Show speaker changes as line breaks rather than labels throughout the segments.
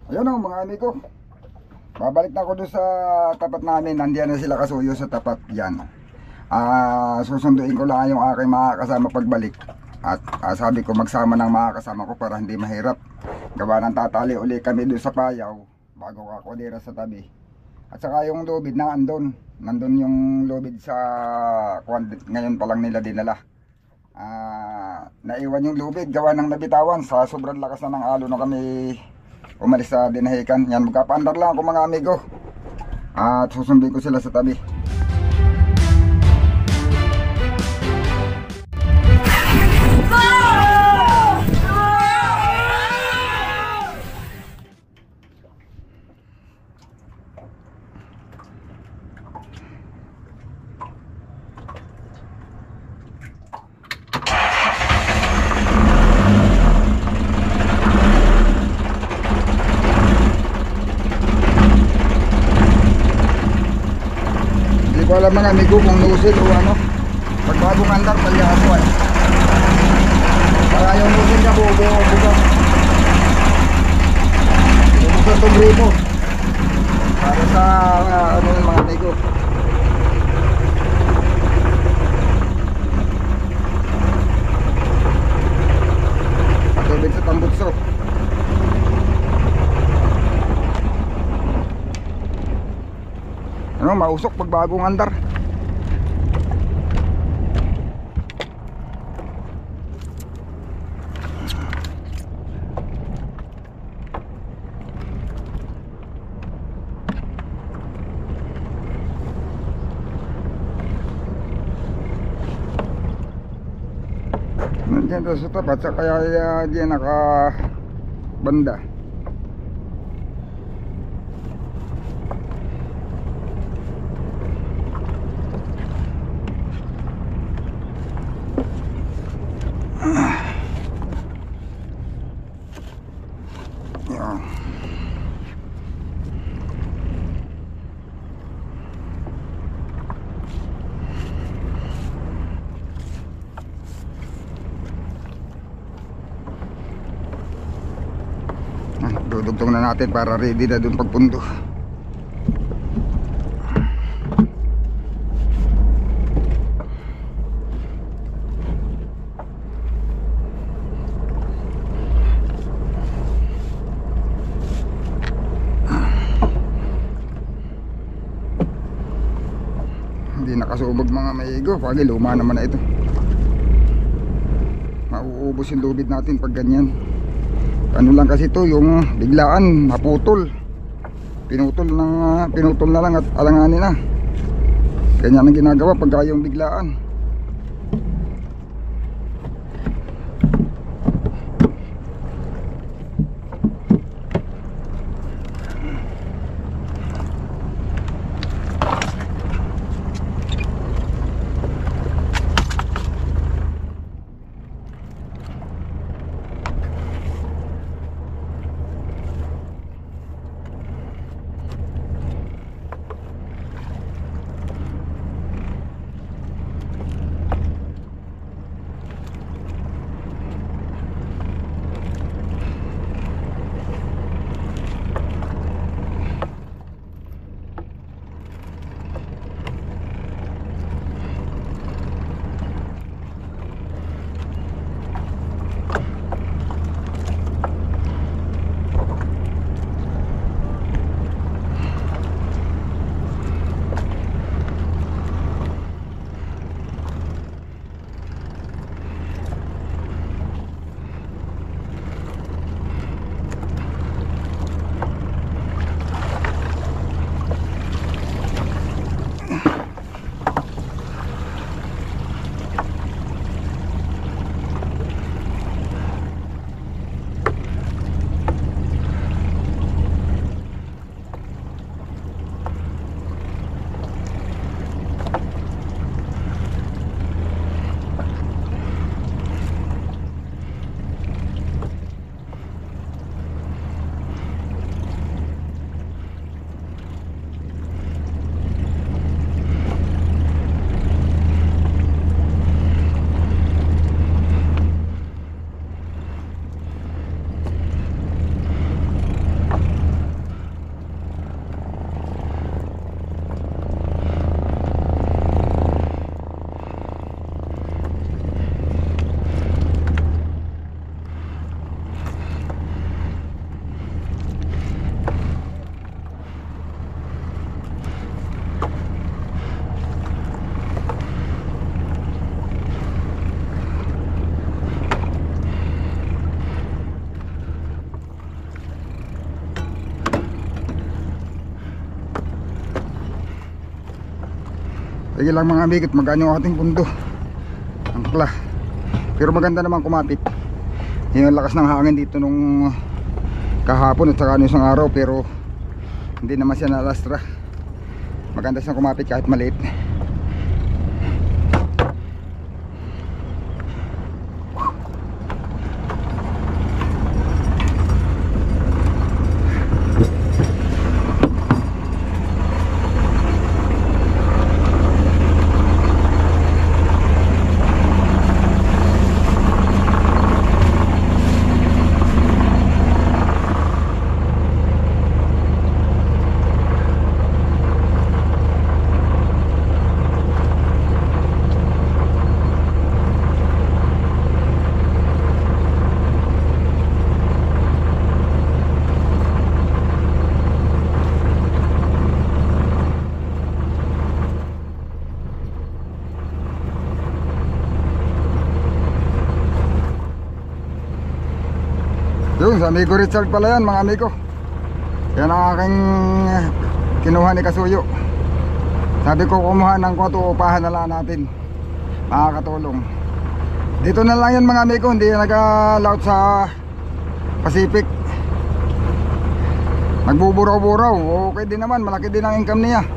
Ayun o mga amigo, babalik na ako doon sa tapat namin. Nandiyan na sila kasuyo sa tapat yan. Susunduin ko lang yung aking mga kasama pagbalik. At sabi ko magsama ng mga kasama ko para hindi mahirap. Gawa ng tatali uli kami doon sa payaw bago ako dira sa tabi. At saka yung lubid na nandun yung lubid sa ngayon pa lang nila dinala. Naiwan yung lubid gawa ng nabitawan sa sobrang lakas na ng alo na kami umalis sa dinahikan. Yan, magkapaandar lang ako mga amigo. At susundin ko sila sa tabi. Hindi ko alam mga amigo kung nusil o ano. Pag bagong andar talya ako eh. Para yung nusil na bubugang. Bubuksan itong gripo. Para sa ano yung mga amigo. Patubig sa tambutso. Ano, mausok pag bagong andar. Nandiyan doon sa tapat, sa kaya diyan nakabanda. Yan. Dudugtong na natin para ready na dun pagpundo. Hindi nakasubog mga maigo. Pagi luma naman na ito. Mauubos yung lubid natin pag ganyan. Ano lang kasi ito, yung biglaan maputol. Pinutol na lang at alanganin na. Ganyan ang ginagawa pag yung biglaan. Sige lang mga amigos, magaan yung ating pundo. Angkla. Pero maganda naman kumapit. Yung lakas ng hangin dito nung kahapon at saka nung isang araw, pero hindi naman siya nalastra. Maganda siyang kumapit kahit maliit. Yun, sa amigo Richard pala yan mga amigo. Yan ang aking kinuha ni Kasuyo. Sabi ko kumuha ng kwato, upahan na lang natin. Makakatulong. Dito na lang yan mga amigo, hindi nag-laut sa Pacific. Nagbuburaw-buraw, okay din naman, malaki din ang income niya.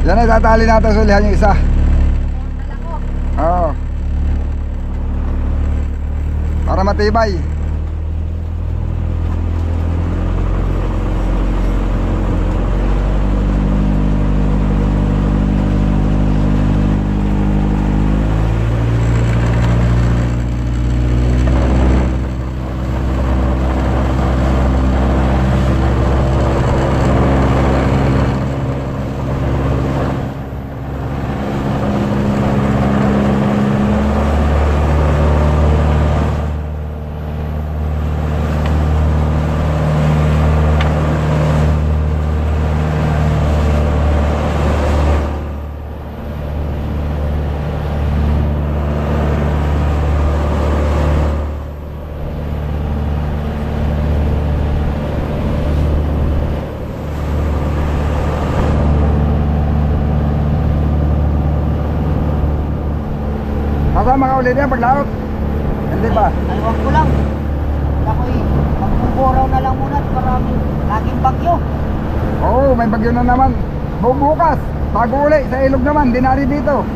Yan ay tatali natin sa ulihan yung isa. Oo. Para matibay. Kasama ka ulit yan paglaot? Hindi ba?
Aywan ko lang. Ako'y magbuburaw na lang muna at maraming laging bagyo.
Oo, may bagyo na naman. Bukas, bago uli, sa ilog naman, dinari dito.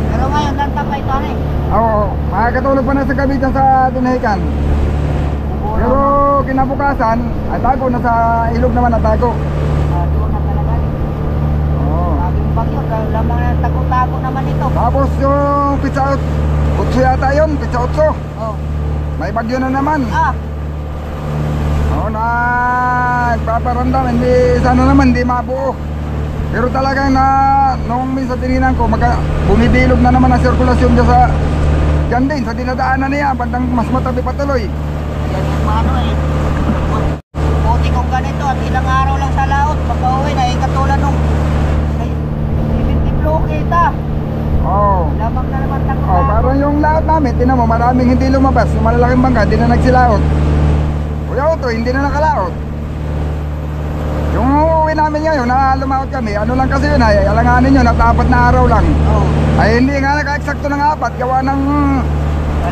Pero ngayon, nantapay ito eh.
Oo, makakatulog pa na sa gabi dyan sa Dinahican. Pero kinabukasan, ay tago na sa ilog naman at tago.
Doon na talaga eh.
Oo.
Laging bagyo. Dahil lamang na tago-tago naman ito.
Tapos yung pizza out, utso yata yun, pizza utso.
Oh.
May bagyo na naman. Oo, nagpaparamdam, hindi, sana naman hindi mabuo. Pero talagang nung minsan tininan ko, bumibilog na naman ang sirkulasyon dyan sa dyan din, sa dinadaanan niya, bandang mas matabi patuloy.
Yan yung ano eh. Buti kong ganito at ilang araw lang sa laot. Pagka-uwi na katulad nung 70 bloke
naming hindi lumabas, yung malalaking bangka, hindi na nagsilaot. Kuya Otto, hindi na nakalaot. Yung uuwi namin ngayon, na lumaot kami, ano lang kasi yun ay, alanganin nyo, at 4 na araw lang.
Oo.
Ay hindi nga naka-eksakto ng 4, gawa ng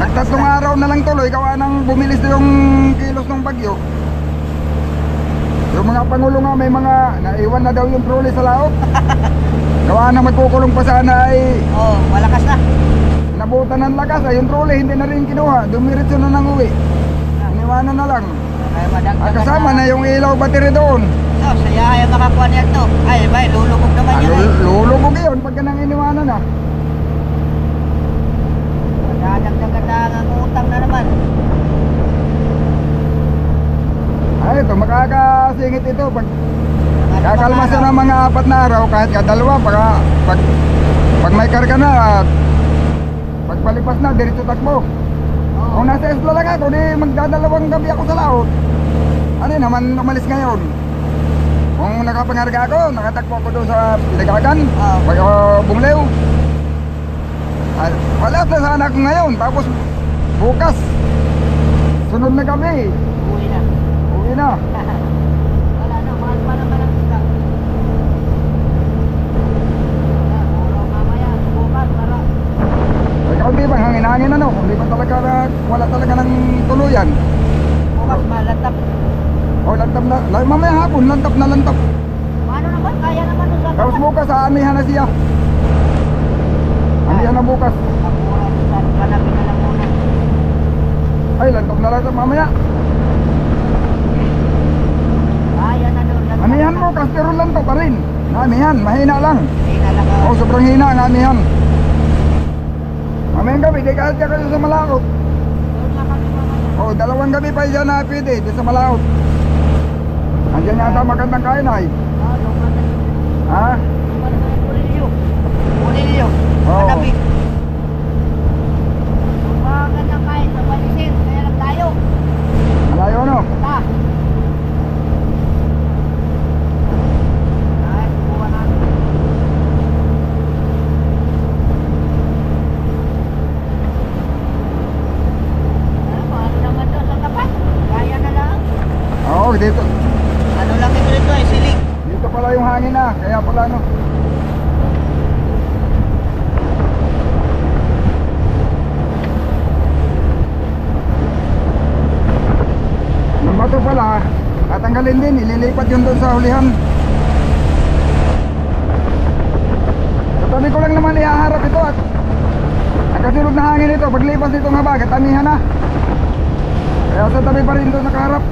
nagtatlong araw na lang tuloy, gawa ng bumilis na yung kilos ng bagyo. Yung mga pangulo nga may mga naiwan na daw yung trolley sa laot. Gawa na magkukulong pa sana ay
Oo, malakas na.
nabutan ng lakas ay yung trolley hindi na rin kinuha, dumiretso na nang uwi. Iniwanan na lang.
Ay, madagdagan
At kasama na yung ilaw battery doon.
Yo, saya ay makakuha niya to. Ay, bay, lulubog naman yun ay.
Lulubog yun pagka nang iniwanan na.
Madagdagan na ang utang na naman.
Ay ito, makakasingit ito pag
Ano
kakalma
bang
siya
araw?
ng mga 4 na araw kahit kadalawa pag may karga na at pagpalipas na diretso takbo.
Oo.
Kung nasa Esla lang ako, di magdadalawang gabi ako sa laot. Ano yun, naman umalis ngayon. Kung nakapangarga ako, nakatakbo ako doon sa Pinagagan,
Oo.
pag Bunglew. Ay, wala sa sana ako ngayon, tapos bukas, sunod na gabi,
Uwi na.
uwi na.
Wala na, mahal pa naman ang isda. Oraw mamaya, bukas, para.
Ay, kaunti bang hangin-hangin ano, hindi pa talaga, wala talaga ng tuluyan.
Bukas malatap.
O, lantap na, mamaya hapon, lantap na lantap.
Ano naman, kaya naman doon sa
Tapos bukas, aamihan na siya. Amihan na bukas.
Pagmura doon sa kanapin na lang muna.
Ay, lantap na lantap mamaya.
Kaya na doon.
Amihan bukas, pero lantap pa rin. Amihan, mahina lang.
Hindi na lang
O, sobrang hina ang amihan. Mamayang gabi, di kahit ka kayo sa Malaot.
Doon nga kami mamaya.
O, 2 gabi pa dyan na pwede, di sa Malaot. Andiyan yata magandang kain ay.
Luman na.
Ha?
Luman na yung Pulilyo. Pulilyo.
Oo.
Katabi. Lumangan ng kain sa Balisin. Kaya lang tayo.
Malayo no?
Ta. Ay, subukan natin. Ano naman doon sa tapat? Kaya na lang.
Oo, dito.
Ano lang ito dito ay silig.
Dito pala yung hangin na, kaya pala no. Ng bato pala, tatanggalin din, ililipat yun doon sa hulihan. Sa tabi ko lang naman ihaharap ito at nakasunod na hangin ito, paglipas nito ng habag, amihan na. Kaya sa tabi pa rin doon nakaharap.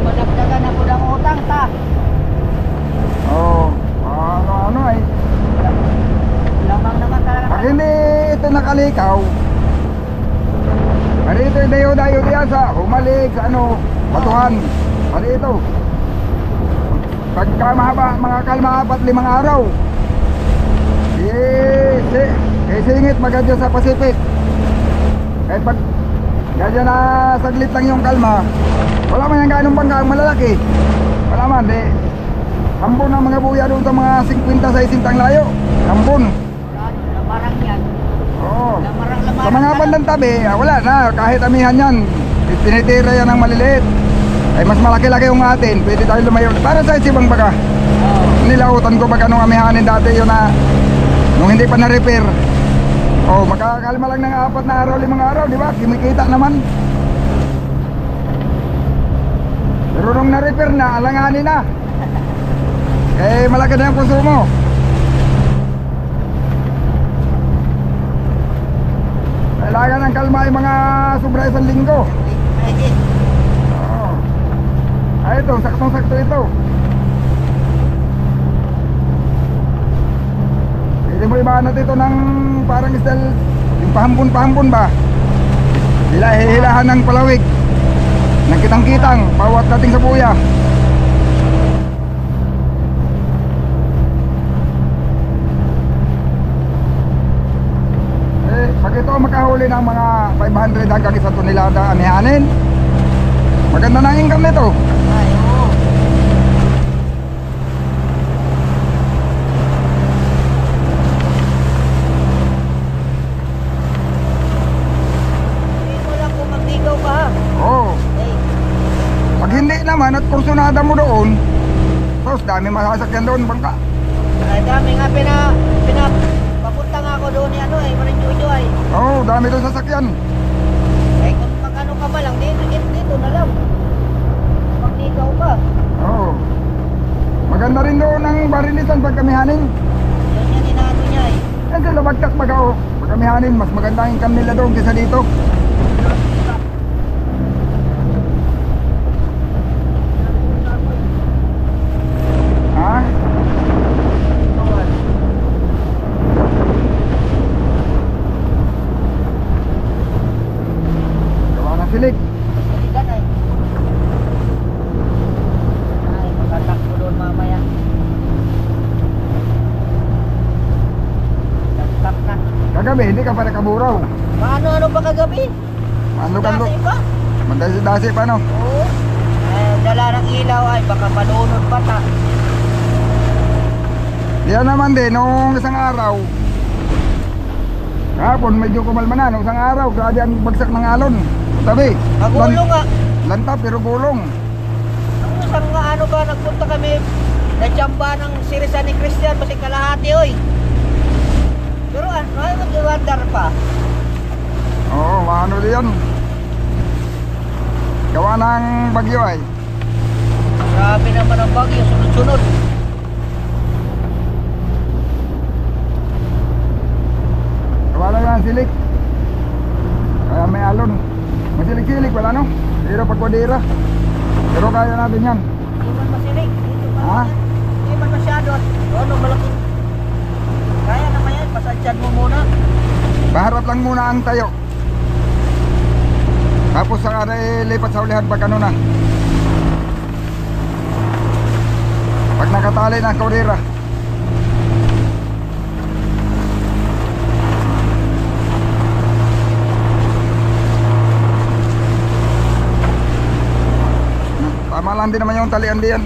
Madagdagan ako ng utang ta.
Oo, ano ay.
Lamang naman talaga.
Pag hindi ito nakalikaw, pari ito yung dayo-dayo diyan sa humalik, sa ano, batuhan. Pari ito. Pagka mahaba, mga kalma 4-5 araw. Singit magadya sa Pacific. Kahit pag gadya na saglit lang yung kalma, wala man yung ganong bangka ang malalaki. Wala man, di. Hambon ang mga buya doon sa mga 50-60 ang layo. Hambon.
Lamarang yan.
Oo.
Lamarang.
Sa mga bandang tabi, wala na, kahit amihan yan, tinitira yan ng maliliit. Ay mas malaki-laki yung atin, pwede tayo lumayo. Para sa isibang baga,
Oo.
nilautan ko baga nung amihanin dati yun na, nung hindi pa na-repair. Oh, makakalma lang ng 4 na araw, 5 araw, di ba? Kumikita naman. Pero nung na-repair na, alanganin na. Eh, malaki na yung konsumo. Kailangan ng kalma yung mga sobra 1 linggo.
Ay,
Oo. Ay, ito, saktong-sakto ito. Pwede mo ibanat ito ng parang style, yung pahambon-pahambon ba? Hilahan ng palawig. Nang kitang-kitang, bawat dating sa buya. Pag ito makahuli ng mga 500 hanggang 1 tonelada amihanin, maganda na ang income nito.
Ay, oo. Dito lang kung magdigaw ka ha.
Oo.
Hey,
Pag hindi naman at kursunada mo doon, tapos dami masasakyan doon bangka.
ay dami nga papunta nga ako doon ni ano eh, Marinjojo ay.
Oo, dami doon sasakyan.
Eh kung magano ka ba lang, dito na lang. Magdigaw ka.
Oo. Maganda rin doon ang barilisan pag kamihanin.
Yun yan inaano niya eh.
Yan sila bagtak baga o. Pag kamihanin, mas maganda ang income nila doon kaysa dito. Ha? Gawa ng silik.
Saligan ay. Ay, magtatakbo doon mamaya. Tagtap na.
Kagabi, hindi ka pa nakaburaw.
Paano ba kagabi?
Ano ka
Dasi ba?
Mandasi-dasi pa no?
Oo. Dala ng ilaw ay baka malunod pa ta.
Yan naman din, nung isang araw. Kahapon, medyo kumalma na. Nung isang araw, grabe ang bagsak ng alon. Tabi.
Magulong nga.
Lanta pero gulong.
Ang isang nga ano ba, nagpunta kami, nadyamba ng sirisan ni Christian, basi kalahati oy. Pero ano, ay mag-iwandar pa.
Oo, maano yan. Gawa ng bagyo ay.
Grabe naman ang bagyo, sunod-sunod.
Gawa lang yan silik. Kaya may alon. Masilik-silik wala no? Pero pagkwadira. Pero kaya natin yan.
Hindi man masilig. Dito pa
Ha?
naman. Hindi man masyado. Ano, malaking. Kaya naman yan, pasadyan mo muna.
Baharap lang muna ang tayo. Tapos saka na lipat sa ulihan pag ano na. Pag nakatali na ang kaurira. Tama lang din naman yung talian diyan.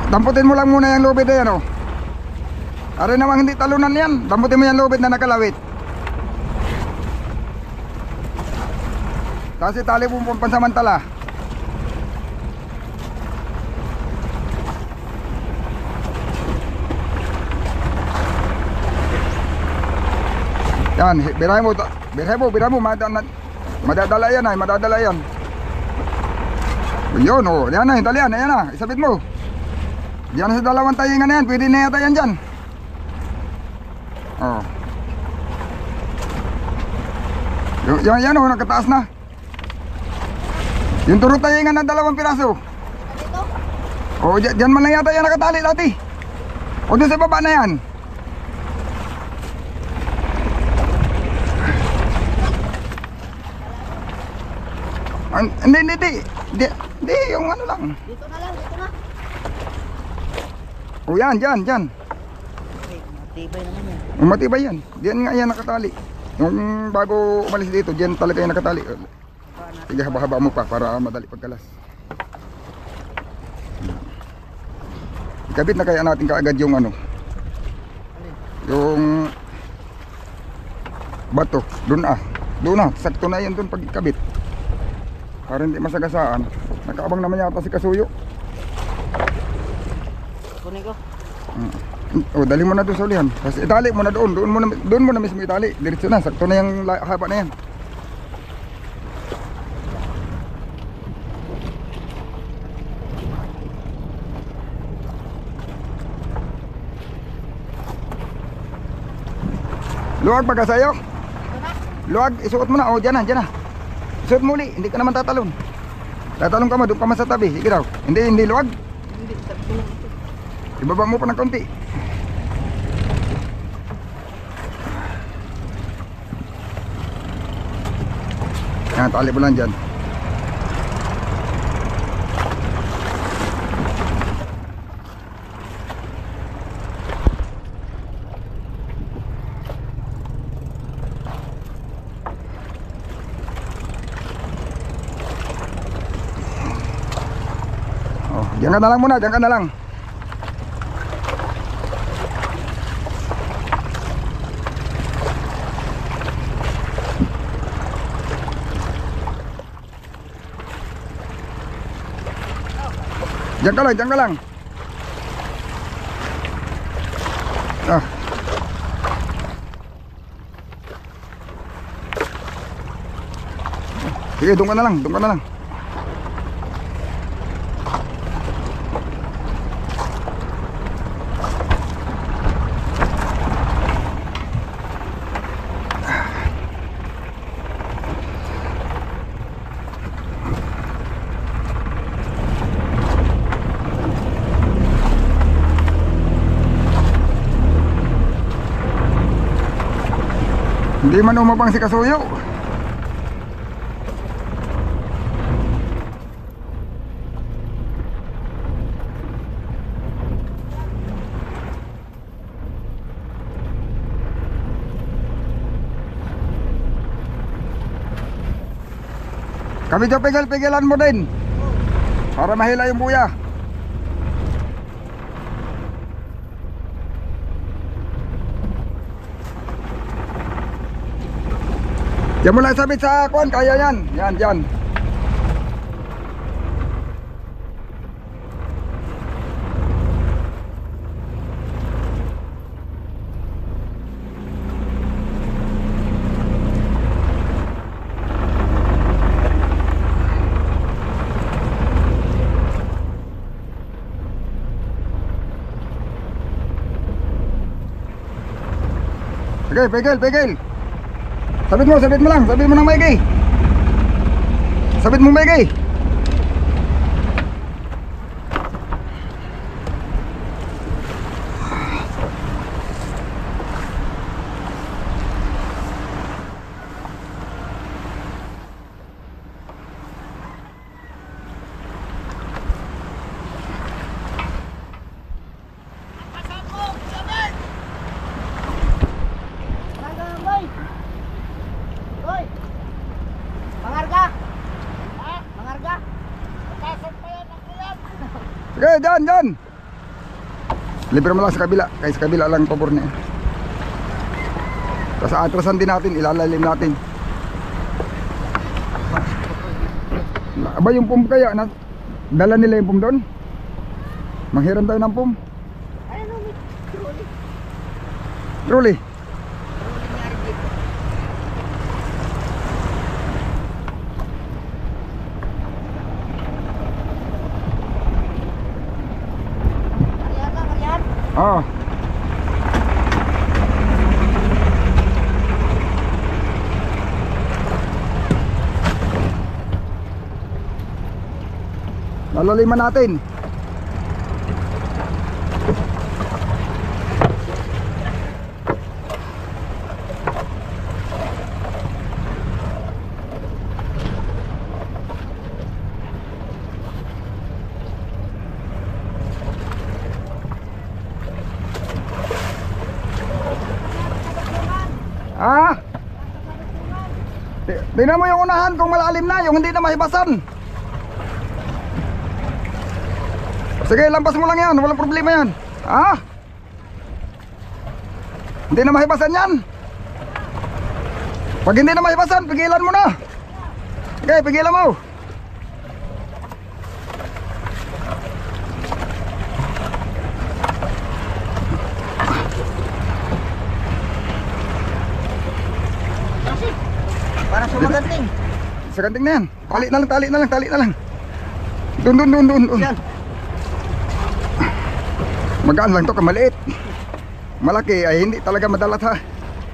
Damputin mo lang muna yung lubid na yan, oh. Ari namang hindi talunan yan. Damputin mo yung lubid na nakalawit. Tapos itali mo pansamantala. Yan, birahin mo, madadala yan ay, madadala yan. Yun, oh, yan na, talian, ayan na, isabit mo. Diyan sa dalawang tayingan na yan, pwede na yata yan dyan. Oh. Yan oh, nakataas na. Yung turot tayingan na 2 piraso.
Dito?
Oh, dyan man lang yata yan nakatali dati. O dun sa baba na yan. Hindi, yung ano lang.
Dito na lang, dito na.
O yan, dyan.
Okay, matibay naman yan.
Yung matibay yan. Diyan nga yan nakatali. Yung bago umalis dito, diyan talaga yan nakatali. Sige, haba-haba mo pa para madali pagkalas. Ikabit na kaya natin kaagad yung ano. Yung bato. Doon na. Sakto na yan doon pag ikabit. Para hindi masagasaan. Nakaabang naman yata si Kasuyo.
Kunin ko.
O, dali mo na doon sa ulihan. Tapos itali mo na doon. Doon mo na mismo itali. Diretso na. Sakto na yung haba na yan. Luwag baga sa'yo.
Ito na.
Luwag, isuot mo na. O, dyan na, dyan na. Isuot mo uli, hindi ka naman tatalon. Tatalon ka mo, doon ka man sa tabi. Sige daw. Hindi luwag.
Hindi, sabi ko lang ito.
Ibaba mo pa ng konti. Yan, tali mo lang dyan. Oh, diyan ka na lang muna, diyan ka na lang. Diyan ka lang, diyan ka lang. Ah. Sige, doon ka na lang, doon ka na lang. Hindi man umabang si Kasuyo. Kami dyan, pigilan mo din para mahila yung buya. Diyan mo lang sabit sa kuwan, kaya yan. Yan, dyan. Okay, pigil. Sabit mo lang, sabit mo ng maigi. Sabit mo maigi. Sige, dyan. Libre mo lang sa kabila. Kaya sa kabila lang pabor niya. Tapos atrasan din natin, ilalalim natin. Aba yung pump kaya, dala nila yung pump doon? Manghiram tayo ng pump.
Ayun o, may trolley.
Truly.
Nangyari dito. Marian.
Oo. Lalaliman natin. Ah? Tingnan mo yung unahan kung malalim na, yung hindi na mahibasan. Sige, lampas mo lang yan, walang problema yan. Ah? Hindi na mahibasan yan. Pag hindi na mahibasan, pigilan mo na. Okay, pigilan mo.
Para sa maganting.
Sa kanting na yan. Tali na lang. Doon.
Yan.
Magaan lang to, kamaliit. Malaki ay hindi talaga madalat ha.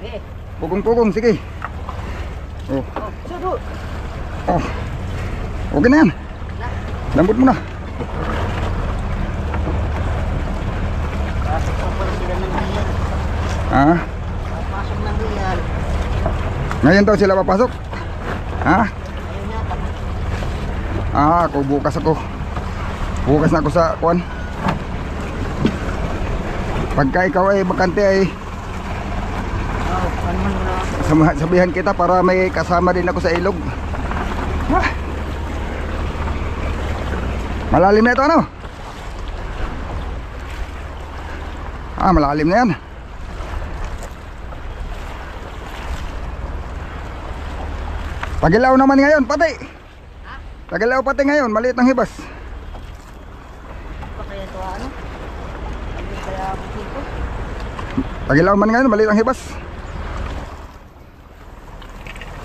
Eh.
Pugong-pugong, sige. Oh.
Sado.
Oh. Okay na yan. Lambot mo na.
Pasok pa pala sila ng riyan.
Ah,
Pasok ng riyan.
ngayon daw sila papasok. Ha?
Ayun yata.
Ako bukas ako. Bukas na ako sa kuan. Pagka ikaw ay bakante ay
Ano man na.
sabihan kita para may kasama din ako sa ilog. Ah. Malalim na ito ano? Malalim na yan. Tagilaw naman ngayon pati. Tagilaw pati ngayon, maliit ang hibas.
Pa kaya ito ano? Ano kaya ako dito?
Tagilaw man ngayon, maliit ang hibas.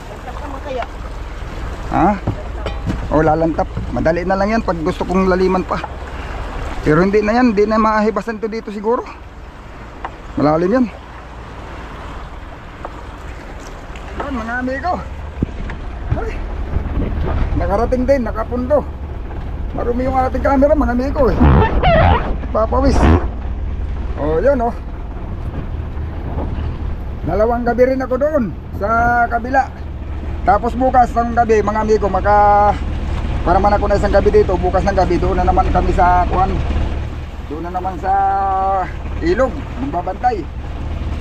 Lagtas naman kaya.
Ha? O lalantap. Madali na lang yan pag gusto kong laliman pa. Pero hindi na yan, hindi na mahibasan to dito siguro. Malalim yan. Yan mga amigo. Ay, nakarating din, nakapundo. Marumi yung ating camera mga amigo eh. Papawis. O yun o. Dalawang gabi rin ako doon sa kabila. Tapos bukas ng gabi mga amigo para man ako na isang gabi dito. Bukas ng gabi doon na naman kami sa kuan. Doon na naman sa ilog magbabantay.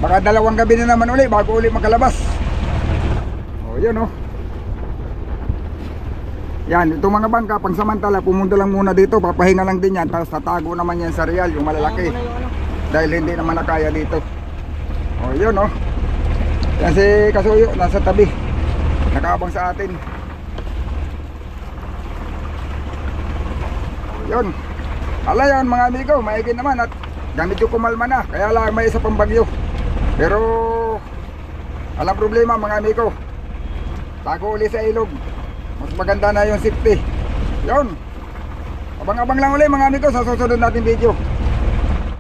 Baka dalawang gabi na naman uli bago uli makalabas. O yun o. Yan itong mga bangka pang samantala pumunta lang muna dito. Papahinga lang din yan. Tapos tatago naman yan sa real yung malalaki. Dahil hindi naman nakaya dito. O yun o. Yan si Kasuyo nasa tabi. Nakaabang sa atin. Yun. Ala yan mga amigo, maigi naman at gamit yung kumalma na. Kaya lang may isa pang bagyo. Pero walang problema mga amigo. Tago uli sa ilog. Mas maganda na yung safety. Yun. Abang-abang lang uli mga amigo sa susunod natin video.